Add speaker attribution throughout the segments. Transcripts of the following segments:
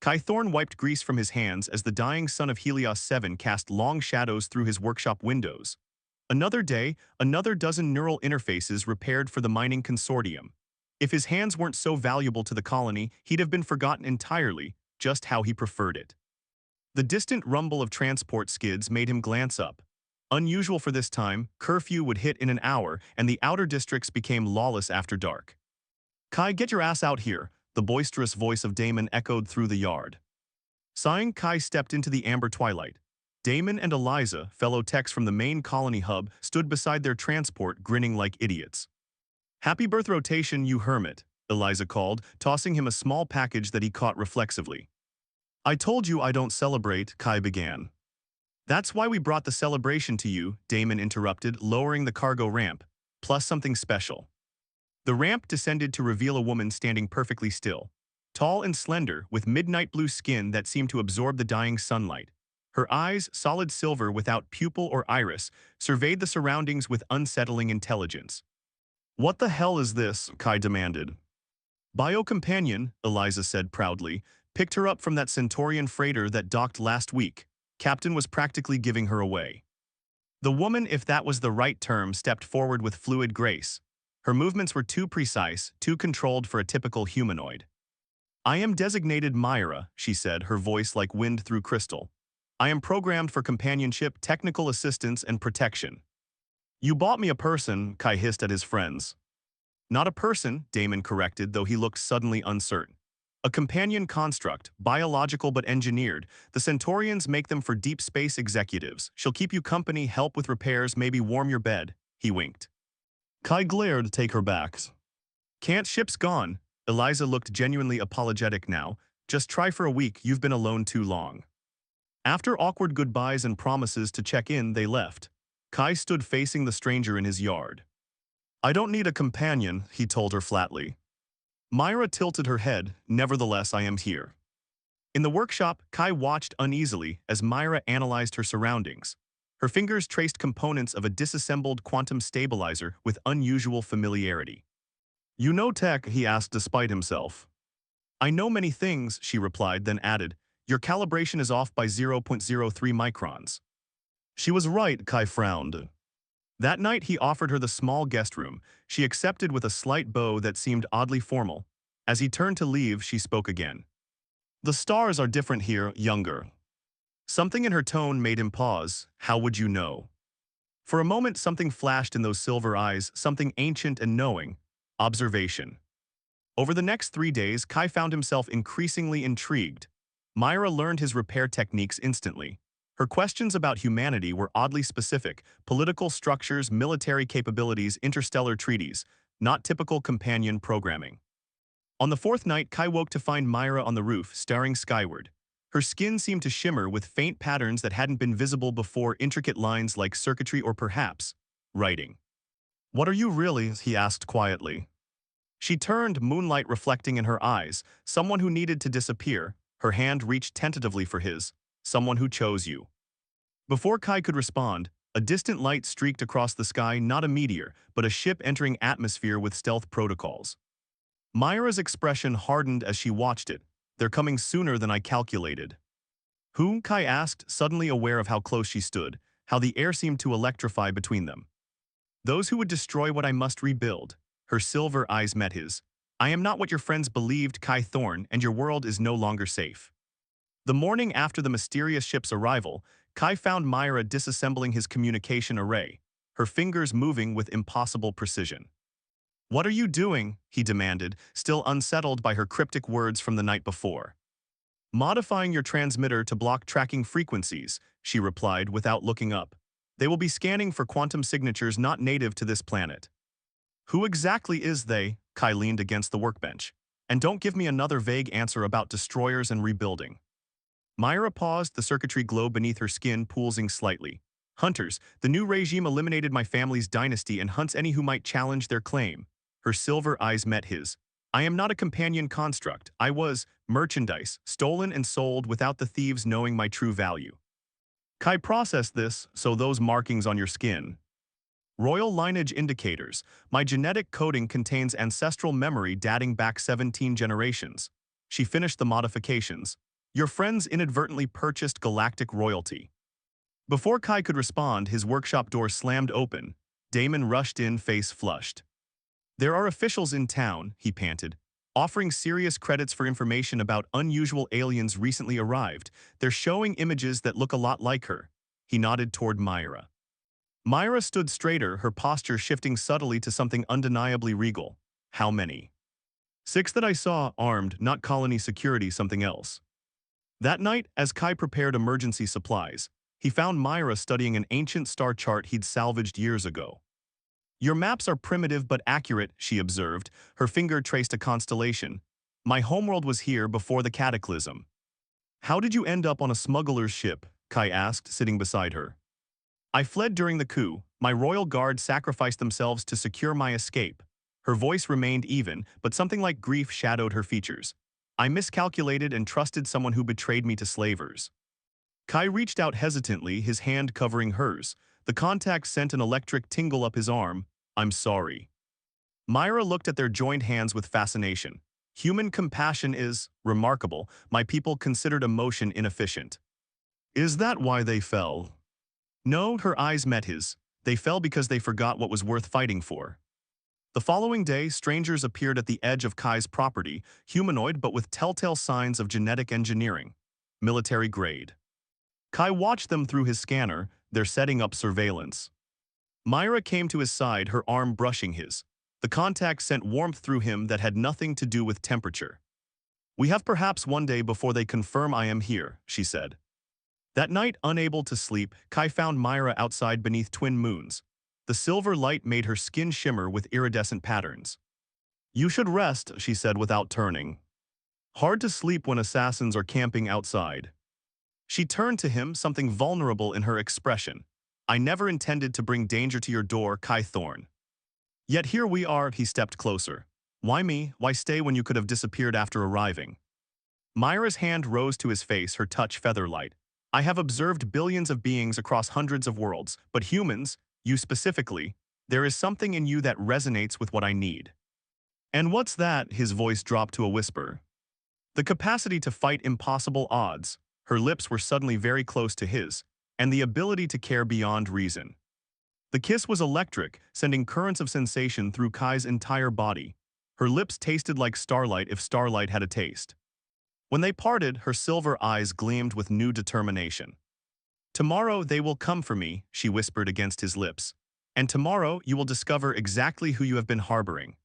Speaker 1: Kai Thorne wiped grease from his hands as the dying sun of Helios 7 cast long shadows through his workshop windows. Another day, another dozen neural interfaces repaired for the mining consortium. If his hands weren't so valuable to the colony, he'd have been forgotten entirely, just how he preferred it. The distant rumble of transport skids made him glance up. Unusual for this time, curfew would hit in an hour, and the outer districts became lawless after dark. Kai, get your ass out here, the boisterous voice of Damon echoed through the yard. Sighing, Kai stepped into the amber twilight. Damon and Eliza, fellow techs from the main colony hub, stood beside their transport, grinning like idiots. "Happy birth rotation, you hermit," Eliza called, tossing him a small package that he caught reflexively. "I told you I don't celebrate," Kai began. "That's why we brought the celebration to you," Damon interrupted, lowering the cargo ramp, "plus something special." The ramp descended to reveal a woman standing perfectly still. Tall and slender, with midnight blue skin that seemed to absorb the dying sunlight. Her eyes, solid silver without pupil or iris, surveyed the surroundings with unsettling intelligence. "What the hell is this?" Kai demanded. "Bio-companion," Eliza said proudly, "picked her up from that Centaurian freighter that docked last week. Captain was practically giving her away." The woman, if that was the right term, stepped forward with fluid grace. Her movements were too precise, too controlled for a typical humanoid. "I am designated Myra," she said, her voice like wind through crystal. "I am programmed for companionship, technical assistance, and protection." "You bought me a person," Kai hissed at his friends. "Not a person," Damon corrected, though he looked suddenly uncertain. "A companion construct, biological but engineered. The Centaurians make them for deep space executives. She'll keep you company, help with repairs, maybe warm your bed." He winked. Kai glared. "Take her back." "Can't, ship's gone." Eliza looked genuinely apologetic now. "Just try for a week, you've been alone too long." After awkward goodbyes and promises to check in, they left. Kai stood facing the stranger in his yard. "I don't need a companion," he told her flatly. Myra tilted her head. "Nevertheless, I am here." In the workshop, Kai watched uneasily as Myra analyzed her surroundings. Her fingers traced components of a disassembled quantum stabilizer with unusual familiarity. "You know tech?" he asked despite himself. "I know many things," she replied, then added, "Your calibration is off by 0.03 microns." She was right, Kai frowned. That night he offered her the small guest room. She accepted with a slight bow that seemed oddly formal. As he turned to leave, she spoke again. "The stars are different here, younger." Something in her tone made him pause. How would you know? For a moment something flashed in those silver eyes, something ancient and knowing. Observation. Over the next 3 days, Kai found himself increasingly intrigued. Myra learned his repair techniques instantly. Her questions about humanity were oddly specific: political structures, military capabilities, interstellar treaties, not typical companion programming. On the fourth night, Kai woke to find Myra on the roof, staring skyward. Her skin seemed to shimmer with faint patterns that hadn't been visible before, intricate lines like circuitry or perhaps writing. "What are you really?" he asked quietly. She turned, moonlight reflecting in her eyes. "Someone who needed to disappear." Her hand reached tentatively for his. "Someone who chose you." Before Kai could respond, a distant light streaked across the sky, not a meteor, but a ship entering atmosphere with stealth protocols. Myra's expression hardened as she watched it. "They're coming sooner than I calculated." "Who?" Kai asked, suddenly aware of how close she stood, how the air seemed to electrify between them. "Those who would destroy what I must rebuild." Her silver eyes met his. "I am not what your friends believed, Kai Thorne, and your world is no longer safe." The morning after the mysterious ship's arrival, Kai found Myra disassembling his communication array, her fingers moving with impossible precision. "What are you doing?" he demanded, still unsettled by her cryptic words from the night before. "Modifying your transmitter to block tracking frequencies," she replied without looking up. "They will be scanning for quantum signatures not native to this planet." "Who exactly is they?" Kai leaned against the workbench. "And don't give me another vague answer about destroyers and rebuilding." Myra paused, the circuitry glow beneath her skin pulsing slightly. "Hunters, the new regime eliminated my family's dynasty and hunts any who might challenge their claim." Her silver eyes met his. "I am not a companion construct. I was merchandise, stolen and sold without the thieves knowing my true value." Kai processed this, "So those markings on your skin. Royal lineage indicators. My genetic coding contains ancestral memory dating back 17 generations." She finished the modifications. Your friends inadvertently purchased galactic royalty. Before Kai could respond, his workshop door slammed open. Damon rushed in, face flushed. There are officials in town, he panted, offering serious credits for information about unusual aliens recently arrived. They're showing images that look a lot like her. He nodded toward Myra. Myra stood straighter, her posture shifting subtly to something undeniably regal. How many? 6 that I saw, armed, not colony security, something else. That night, as Kai prepared emergency supplies, he found Myra studying an ancient star chart he'd salvaged years ago. Your maps are primitive but accurate, she observed. Her finger traced a constellation. My homeworld was here before the cataclysm. How did you end up on a smuggler's ship? Kai asked, sitting beside her. I fled during the coup. My royal guard sacrificed themselves to secure my escape. Her voice remained even, but something like grief shadowed her features. I miscalculated and trusted someone who betrayed me to slavers. Kai reached out hesitantly, his hand covering hers. The contact sent an electric tingle up his arm. I'm sorry. Myra looked at their joined hands with fascination. Human compassion is remarkable. My people considered emotion inefficient. Is that why they fell? No, her eyes met his. They fell because they forgot what was worth fighting for. The following day, strangers appeared at the edge of Kai's property, humanoid but with telltale signs of genetic engineering. Military grade. Kai watched them through his scanner. They're setting up surveillance. Myra came to his side, her arm brushing his. The contact sent warmth through him that had nothing to do with temperature. We have perhaps one day before they confirm I am here, she said. That night, unable to sleep, Kai found Myra outside beneath twin moons. The silver light made her skin shimmer with iridescent patterns. You should rest, she said without turning. Hard to sleep when assassins are camping outside. She turned to him, something vulnerable in her expression. I never intended to bring danger to your door, Kai Thorne. Yet here we are, he stepped closer. Why me? Why stay when you could have disappeared after arriving? Myra's hand rose to his face, her touch feather-light. I have observed billions of beings across hundreds of worlds, but humans, you specifically, there is something in you that resonates with what I need. And what's that? His voice dropped to a whisper. The capacity to fight impossible odds. Her lips were suddenly very close to his, and the ability to care beyond reason. The kiss was electric, sending currents of sensation through Kai's entire body. Her lips tasted like starlight if starlight had a taste. When they parted, her silver eyes gleamed with new determination. Tomorrow they will come for me, she whispered against his lips. And tomorrow you will discover exactly who you have been harboring.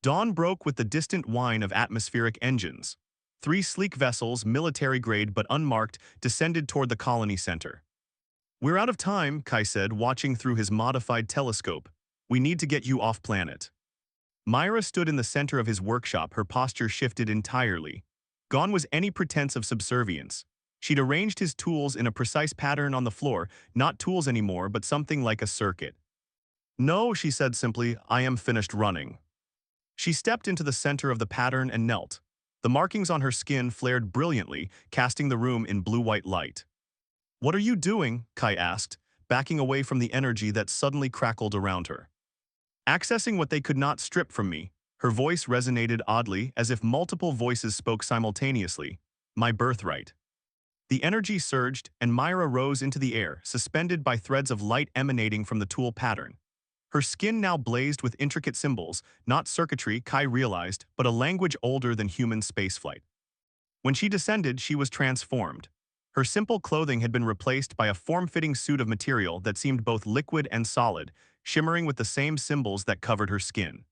Speaker 1: Dawn broke with the distant whine of atmospheric engines. 3 sleek vessels, military-grade but unmarked, descended toward the colony center. We're out of time, Kai said, watching through his modified telescope. We need to get you off-planet. Myra stood in the center of his workshop, her posture shifted entirely. Gone was any pretense of subservience. She'd arranged his tools in a precise pattern on the floor, not tools anymore, but something like a circuit. No, she said simply, I am finished running. She stepped into the center of the pattern and knelt. The markings on her skin flared brilliantly, casting the room in blue-white light. What are you doing? Kai asked, backing away from the energy that suddenly crackled around her. Accessing what they could not strip from me. Her voice resonated oddly, as if multiple voices spoke simultaneously. My birthright. The energy surged, and Myra rose into the air, suspended by threads of light emanating from the tool pattern. Her skin now blazed with intricate symbols, not circuitry, Kai realized, but a language older than human spaceflight. When she descended, she was transformed. Her simple clothing had been replaced by a form-fitting suit of material that seemed both liquid and solid, shimmering with the same symbols that covered her skin.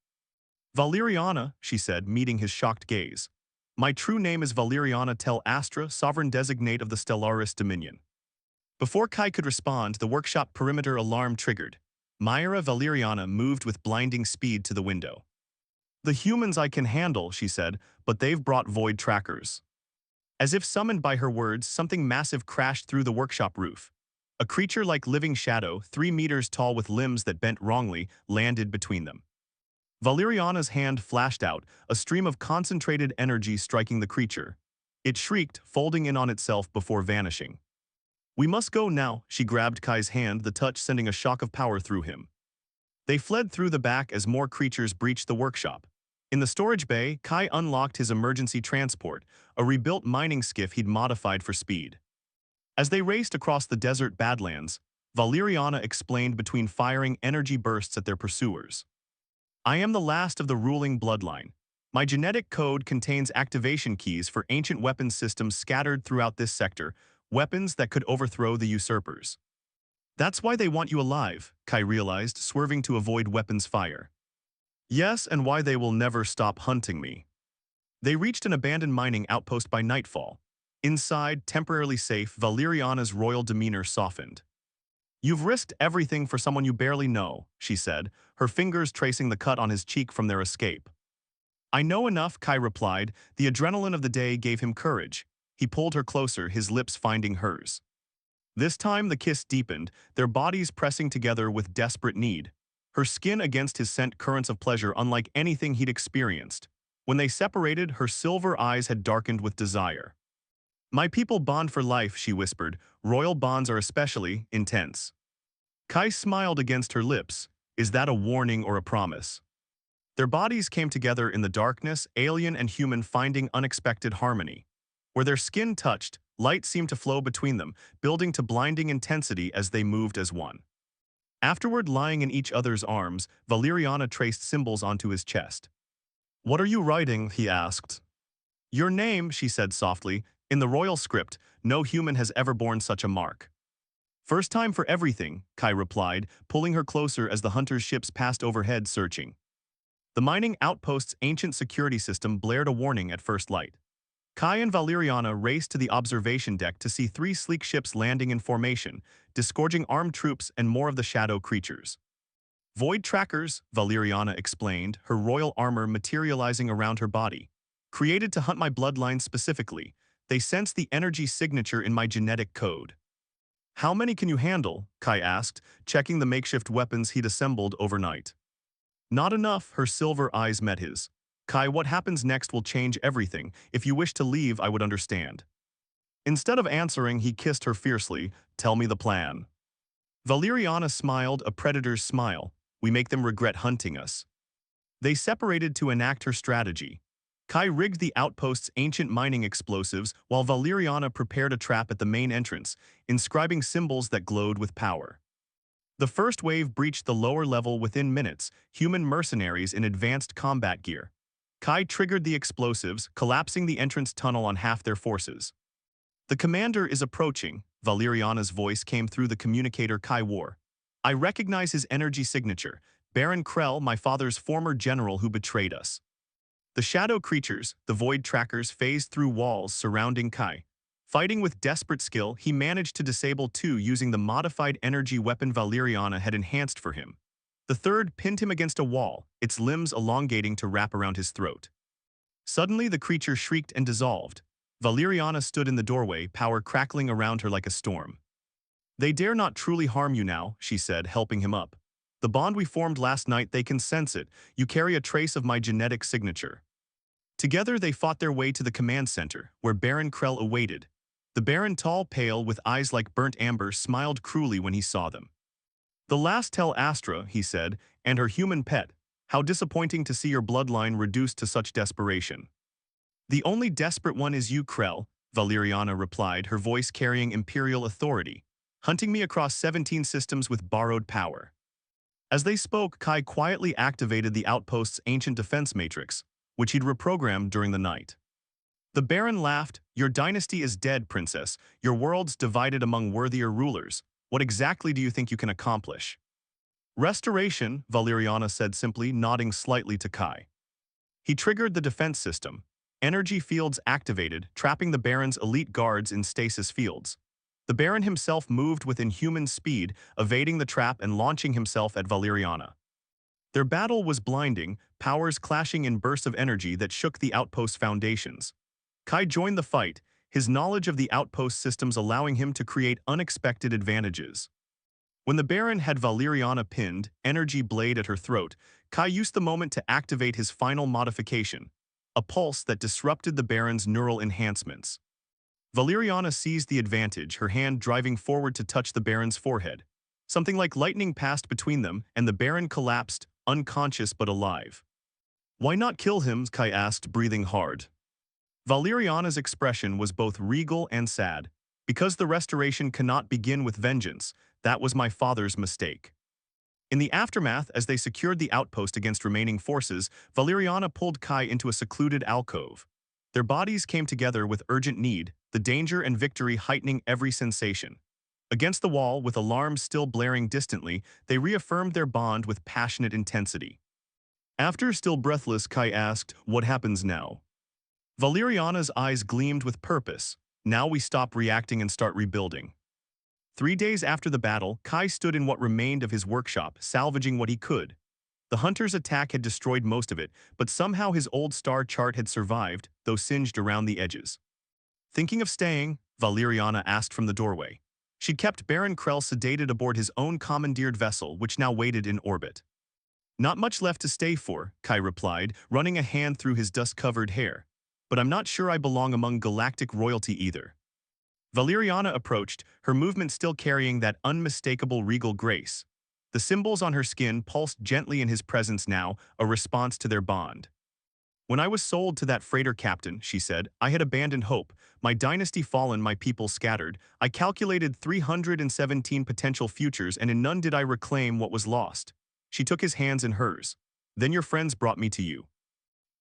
Speaker 1: Valeriana, she said, meeting his shocked gaze. My true name is Valeriana Tel Astra, sovereign designate of the Stellaris Dominion. Before Kai could respond, the workshop perimeter alarm triggered. Myra Valeriana moved with blinding speed to the window. The humans I can handle, she said, but they've brought void trackers. As if summoned by her words, something massive crashed through the workshop roof. A creature like living shadow, 3 meters tall with limbs that bent wrongly, landed between them. Valeriana's hand flashed out, a stream of concentrated energy striking the creature. It shrieked, folding in on itself before vanishing. We must go now, she grabbed Kai's hand, the touch sending a shock of power through him. They fled through the back as more creatures breached the workshop. In the storage bay, Kai unlocked his emergency transport, a rebuilt mining skiff he'd modified for speed. As they raced across the desert badlands, Valeriana explained between firing energy bursts at their pursuers. I am the last of the ruling bloodline. My genetic code contains activation keys for ancient weapons systems scattered throughout this sector, weapons that could overthrow the usurpers. That's why they want you alive, Kai realized, swerving to avoid weapons fire. Yes, and why they will never stop hunting me. They reached an abandoned mining outpost by nightfall. Inside, temporarily safe, Valeriana's royal demeanor softened. You've risked everything for someone you barely know, she said, her fingers tracing the cut on his cheek from their escape. I know enough, Kai replied. The adrenaline of the day gave him courage. He pulled her closer, his lips finding hers. This time the kiss deepened, their bodies pressing together with desperate need. Her skin against his sent currents of pleasure unlike anything he'd experienced. When they separated, her silver eyes had darkened with desire. My people bond for life, she whispered. Royal bonds are especially intense. Kai smiled against her lips. Is that a warning or a promise? Their bodies came together in the darkness, alien and human finding unexpected harmony. Where their skin touched, light seemed to flow between them, building to blinding intensity as they moved as one. Afterward, lying in each other's arms, Valeriana traced symbols onto his chest. What are you writing? He asked. Your name, she said softly. In the royal script, no human has ever borne such a mark. First time for everything, Kai replied, pulling her closer as the hunter's ships passed overhead searching. The mining outpost's ancient security system blared a warning at first light. Kai and Valeriana raced to the observation deck to see 3 sleek ships landing in formation, disgorging armed troops and more of the shadow creatures. Void trackers, Valeriana explained, her royal armor materializing around her body. Created to hunt my bloodline specifically, they sense the energy signature in my genetic code. How many can you handle? Kai asked, checking the makeshift weapons he'd assembled overnight. Not enough, her silver eyes met his. Kai, what happens next will change everything. If you wish to leave, I would understand. Instead of answering, he kissed her fiercely. Tell me the plan. Valeriana smiled, a predator's smile. We make them regret hunting us. They separated to enact her strategy. Kai rigged the outpost's ancient mining explosives while Valeriana prepared a trap at the main entrance, inscribing symbols that glowed with power. The first wave breached the lower level within minutes, human mercenaries in advanced combat gear. Kai triggered the explosives, collapsing the entrance tunnel on half their forces. The commander is approaching, Valeriana's voice came through the communicator Kai wore. I recognize his energy signature, Baron Krell, my father's former general who betrayed us. The shadow creatures, the void trackers, phased through walls surrounding Kai. Fighting with desperate skill, he managed to disable 2 using the modified energy weapon Valeriana had enhanced for him. The third pinned him against a wall, its limbs elongating to wrap around his throat. Suddenly, the creature shrieked and dissolved. Valeriana stood in the doorway, power crackling around her like a storm. They dare not truly harm you now, she said, helping him up. The bond we formed last night, they can sense it. You carry a trace of my genetic signature. Together, they fought their way to the command center, where Baron Krell awaited. The Baron, tall, pale, with eyes like burnt amber, smiled cruelly when he saw them. The last tell Astra, he said, and her human pet. How disappointing to see your bloodline reduced to such desperation. The only desperate one is you, Krell, Valeriana replied, her voice carrying imperial authority, hunting me across 17 systems with borrowed power. As they spoke, Kai quietly activated the outpost's ancient defense matrix, which he'd reprogrammed during the night. The Baron laughed. Your dynasty is dead, princess. Your world's divided among worthier rulers. What exactly do you think you can accomplish? Restoration, Valeriana said simply, nodding slightly to Kai. He triggered the defense system. Energy fields activated, trapping the Baron's elite guards in stasis fields. The Baron himself moved with inhuman speed, evading the trap and launching himself at Valeriana. Their battle was blinding, powers clashing in bursts of energy that shook the outpost's foundations. Kai joined the fight, his knowledge of the outpost systems allowing him to create unexpected advantages. When the Baron had Valeriana pinned, energy blade at her throat, Kai used the moment to activate his final modification, a pulse that disrupted the Baron's neural enhancements. Valeriana seized the advantage, her hand driving forward to touch the Baron's forehead. Something like lightning passed between them, and the Baron collapsed, unconscious but alive. Why not kill him? Kai asked, breathing hard. Valeriana's expression was both regal and sad. Because the restoration cannot begin with vengeance, that was my father's mistake. In the aftermath, as they secured the outpost against remaining forces, Valeriana pulled Kai into a secluded alcove. Their bodies came together with urgent need, the danger and victory heightening every sensation. Against the wall, with alarms still blaring distantly, they reaffirmed their bond with passionate intensity. After still breathless, Kai asked, "What happens now?" Valeriana's eyes gleamed with purpose. "Now we stop reacting and start rebuilding." 3 days after the battle, Kai stood in what remained of his workshop, salvaging what he could. The hunter's attack had destroyed most of it, but somehow his old star chart had survived, though singed around the edges. Thinking of staying? Valeriana asked from the doorway. She'd kept Baron Krell sedated aboard his own commandeered vessel, which now waited in orbit. Not much left to stay for, Kai replied, running a hand through his dust-covered hair. But I'm not sure I belong among galactic royalty either. Valeriana approached, her movement still carrying that unmistakable regal grace. The symbols on her skin pulsed gently in his presence now, a response to their bond. When I was sold to that freighter captain, she said, I had abandoned hope. My dynasty fallen, my people scattered. I calculated 317 potential futures, and in none did I reclaim what was lost. She took his hands in hers. Then your friends brought me to you.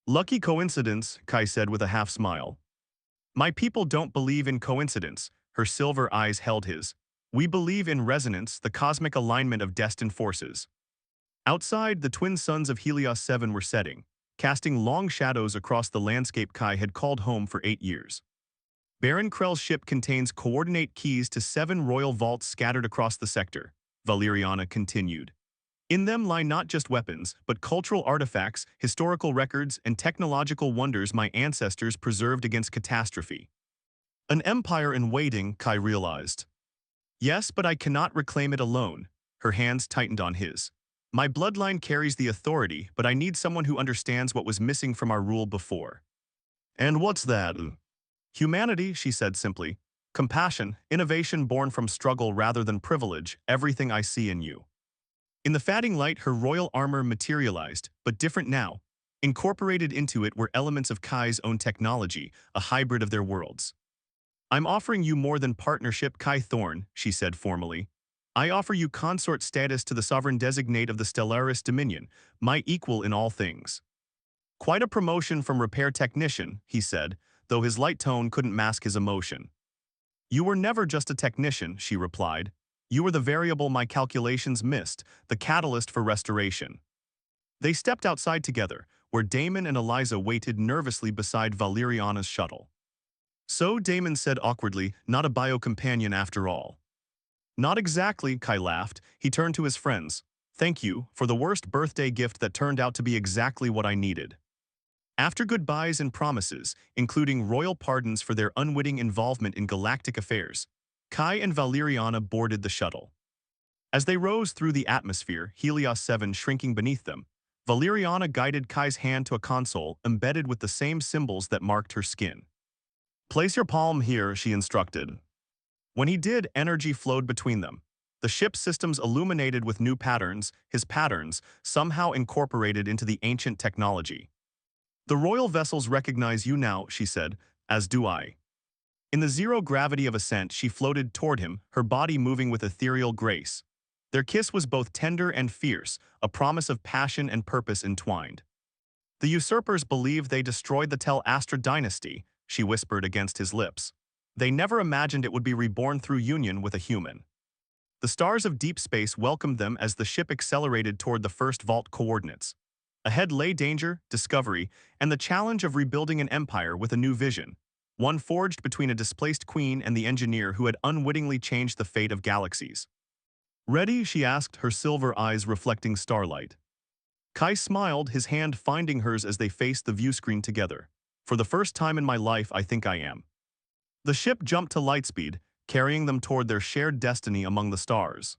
Speaker 1: Lucky coincidence, Kai said with a half smile. My people don't believe in coincidence. Her silver eyes held his. We believe in resonance, the cosmic alignment of destined forces. Outside, the twin suns of Helios 7 were setting, casting long shadows across the landscape Kai had called home for 8 years. Baron Krell's ship contains coordinate keys to 7 royal vaults scattered across the sector, Valeriana continued. In them lie not just weapons, but cultural artifacts, historical records, and technological wonders my ancestors preserved against catastrophe. An empire in waiting, Kai realized. Yes, but I cannot reclaim it alone. Her hands tightened on his. My bloodline carries the authority, but I need someone who understands what was missing from our rule before. And what's that? Humanity, she said simply. Compassion, innovation born from struggle rather than privilege, everything I see in you. In the fading light, her royal armor materialized, but different now. Incorporated into it were elements of Kai's own technology, a hybrid of their worlds. I'm offering you more than partnership, Kai Thorne, she said formally. I offer you consort status to the sovereign designate of the Stellaris Dominion, my equal in all things. Quite a promotion from repair technician, he said, though his light tone couldn't mask his emotion. You were never just a technician, she replied. You were the variable my calculations missed, the catalyst for restoration. They stepped outside together, where Damon and Eliza waited nervously beside Valeriana's shuttle. So, Damon said awkwardly, not a bio-companion after all. Not exactly, Kai laughed. He turned to his friends. Thank you for the worst birthday gift that turned out to be exactly what I needed. After goodbyes and promises, including royal pardons for their unwitting involvement in galactic affairs, Kai and Valeriana boarded the shuttle. As they rose through the atmosphere, Helios 7 shrinking beneath them, Valeriana guided Kai's hand to a console embedded with the same symbols that marked her skin. Place your palm here, she instructed. When he did, energy flowed between them. The ship's systems illuminated with new patterns, his patterns, somehow incorporated into the ancient technology. The royal vessels recognize you now, she said, as do I. In the zero gravity of ascent, she floated toward him, her body moving with ethereal grace. Their kiss was both tender and fierce, a promise of passion and purpose entwined. The usurpers believed they destroyed the Tel Astra dynasty, she whispered against his lips. They never imagined it would be reborn through union with a human. The stars of deep space welcomed them as the ship accelerated toward the first vault coordinates. Ahead lay danger, discovery, and the challenge of rebuilding an empire with a new vision. One forged between a displaced queen and the engineer who had unwittingly changed the fate of galaxies. Ready? She asked, her silver eyes reflecting starlight. Kai smiled, his hand finding hers as they faced the viewscreen together. For the first time in my life, I think I am. The ship jumped to lightspeed, carrying them toward their shared destiny among the stars.